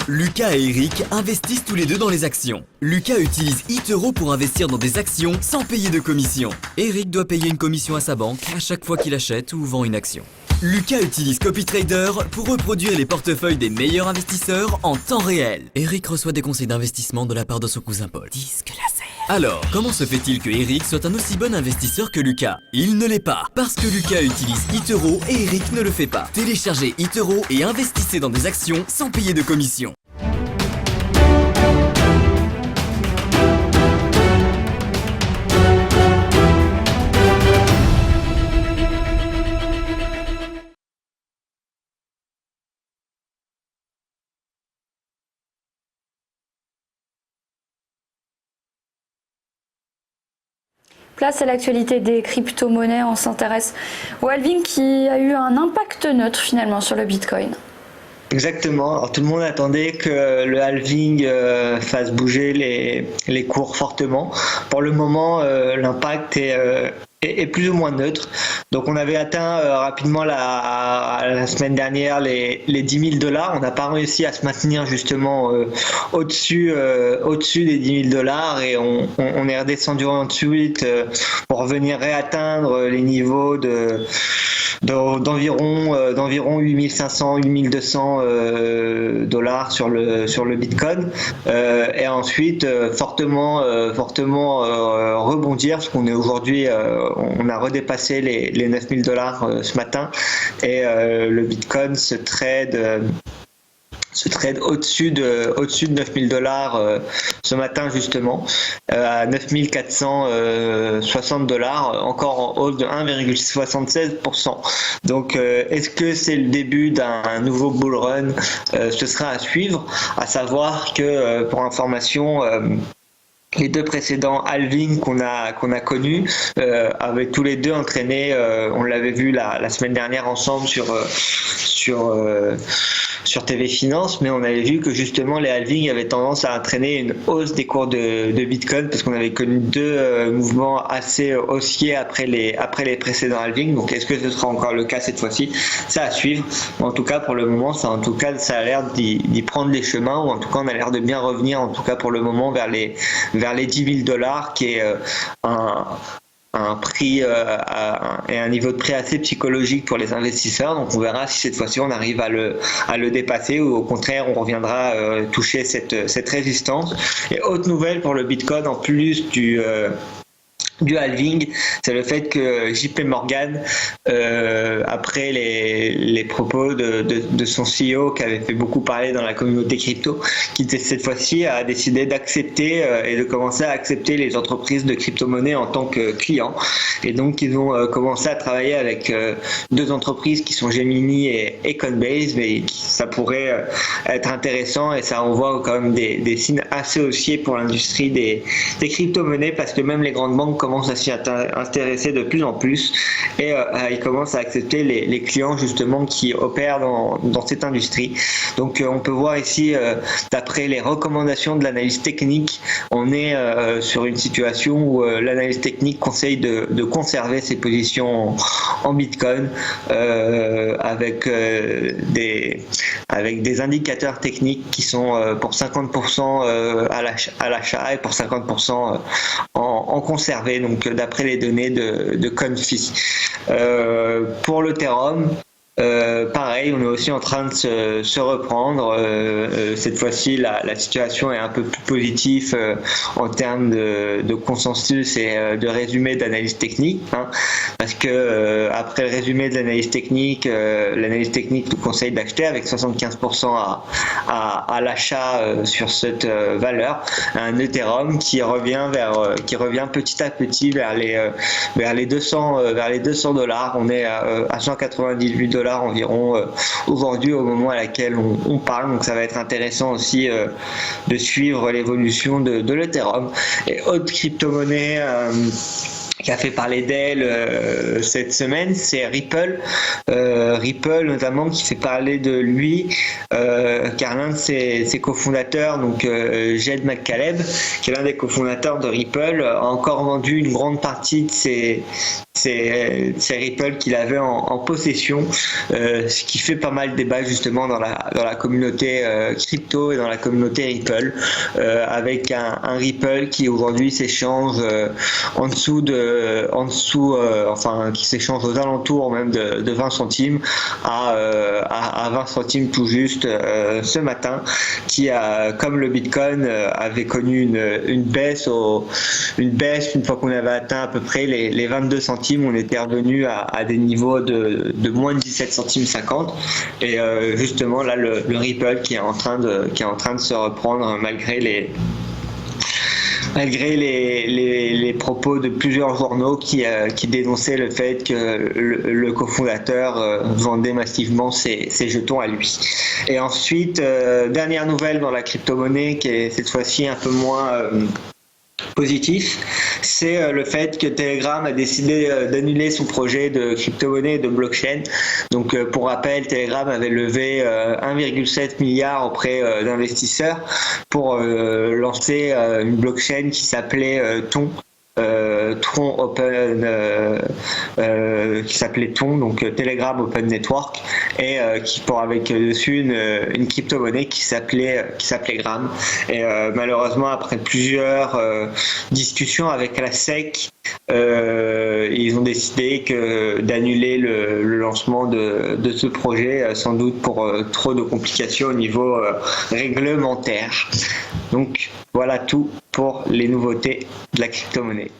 Lucas et Eric investissent tous les deux dans les actions. Lucas utilise eToro pour investir dans des actions sans payer de commission. Eric doit payer une commission à sa banque à chaque fois qu'il achète ou vend une action. Lucas utilise CopyTrader pour reproduire les portefeuilles des meilleurs investisseurs en temps réel. Eric reçoit des conseils d'investissement de la part de son cousin Paul. Disque laser. Alors, comment se fait-il que Eric soit un aussi bon investisseur que Lucas? Il ne l'est pas, parce que Lucas utilise eToro et Eric ne le fait pas. Téléchargez eToro et investissez dans des actions sans payer de commission. Place à l'actualité des crypto-monnaies, on s'intéresse au halving qui a eu un impact neutre finalement sur le Bitcoin. Exactement. Alors, tout le monde attendait que le halving fasse bouger les cours fortement. Pour le moment, l'impact est plus ou moins neutre. Donc on avait atteint rapidement la semaine dernière les 10 000 $. On n'a pas réussi à se maintenir justement au-dessus des 10 000 $ et on est redescendu ensuite pour revenir réatteindre les niveaux d'environ 8500 8200 $ sur le Bitcoin et ensuite fortement rebondir parce qu'on est aujourd'hui on a redépassé les 9000 $ ce matin et le Bitcoin se trade au-dessus de 9000 $ ce matin justement à 9460 $, encore en hausse de 1,76%. Donc est-ce que c'est le début d'un nouveau bull run? Ce sera à suivre, à savoir que pour information les deux précédents halvings qu'on a connus avaient tous les deux entraîné, on l'avait vu la semaine dernière ensemble sur TV Finance, mais on avait vu que justement les halvings avaient tendance à entraîner une hausse des cours de Bitcoin parce qu'on avait connu deux mouvements assez haussiers après les précédents halvings. Donc est-ce que ce sera encore le cas cette fois-ci? C'est à suivre. En tout cas pour le moment, ça a l'air d'y prendre les chemins, ou en tout cas on a l'air de bien revenir en tout cas pour le moment vers les 10 000 $, qui est un prix et un niveau de prix assez psychologique pour les investisseurs. Donc on verra si cette fois-ci on arrive à le dépasser ou au contraire on reviendra toucher cette résistance. Et autre nouvelle pour le Bitcoin en plus du halving, c'est le fait que JP Morgan, après les propos de son CEO qui avait fait beaucoup parler dans la communauté crypto, qui cette fois-ci a décidé d'accepter et de commencer à accepter les entreprises de crypto-monnaie en tant que clients. Et donc ils ont commencé à travailler avec deux entreprises qui sont Gemini et Coinbase, mais ça pourrait être intéressant et ça envoie quand même des signes assez haussiers pour l'industrie des crypto-monnaies, parce que même les grandes banques commencent à s'y intéresser de plus en plus et ils commencent à accepter les clients justement qui opèrent dans cette industrie. Donc on peut voir ici d'après les recommandations de l'analyse technique, on est sur une situation où l'analyse technique conseille de conserver ses positions en Bitcoin avec des indicateurs techniques qui sont pour 50% à l'achat et pour 50% en conservé, donc d'après les données de Confi. Pour l'Ethereum, pareil, on est aussi en train de se reprendre. Cette fois-ci, la situation est un peu plus positive en termes de consensus et de résumé d'analyse technique, parce que après le résumé de l'analyse technique nous conseille d'acheter avec 75% à l'achat sur cette valeur, un Ethereum qui revient petit à petit vers les 200 $. On est à 198 $ environ aujourd'hui au moment à laquelle on parle, donc ça va être intéressant aussi de suivre l'évolution de l'Ethereum. Et autre crypto-monnaie qui a fait parler d'elle cette semaine, c'est Ripple. Ripple notamment, qui fait parler de lui, car l'un de ses cofondateurs, donc Jed McCaleb, qui est l'un des cofondateurs de Ripple, a encore vendu une grande partie de c'est Ripple qu'il avait en possession, ce qui fait pas mal débat justement dans la communauté crypto et dans la communauté Ripple, avec un Ripple qui aujourd'hui s'échange qui s'échange aux alentours même de 20 centimes à 20 centimes tout juste ce matin, qui comme le Bitcoin avait connu une baisse une fois qu'on avait atteint à peu près les 22 centimes, on était revenu à des niveaux de moins de 17 centimes 50, et justement là le Ripple qui est en train de se reprendre malgré les propos de plusieurs journaux qui dénonçaient le fait que le cofondateur vendait massivement ses jetons à lui. Et ensuite, dernière nouvelle dans la crypto-monnaie qui est cette fois-ci un peu moins positif, c'est le fait que Telegram a décidé d'annuler son projet de crypto-monnaie et de blockchain. Donc pour rappel, Telegram avait levé 1,7 milliard auprès d'investisseurs pour lancer une blockchain qui s'appelait Tron Open, qui s'appelait Ton, donc Telegram Open Network, et qui avec dessus une crypto-monnaie qui s'appelait Gram. Et malheureusement, après plusieurs discussions avec la SEC, ils ont décidé d'annuler le lancement de ce projet, sans doute pour trop de complications au niveau réglementaire. Donc voilà tout pour les nouveautés de la crypto-monnaie.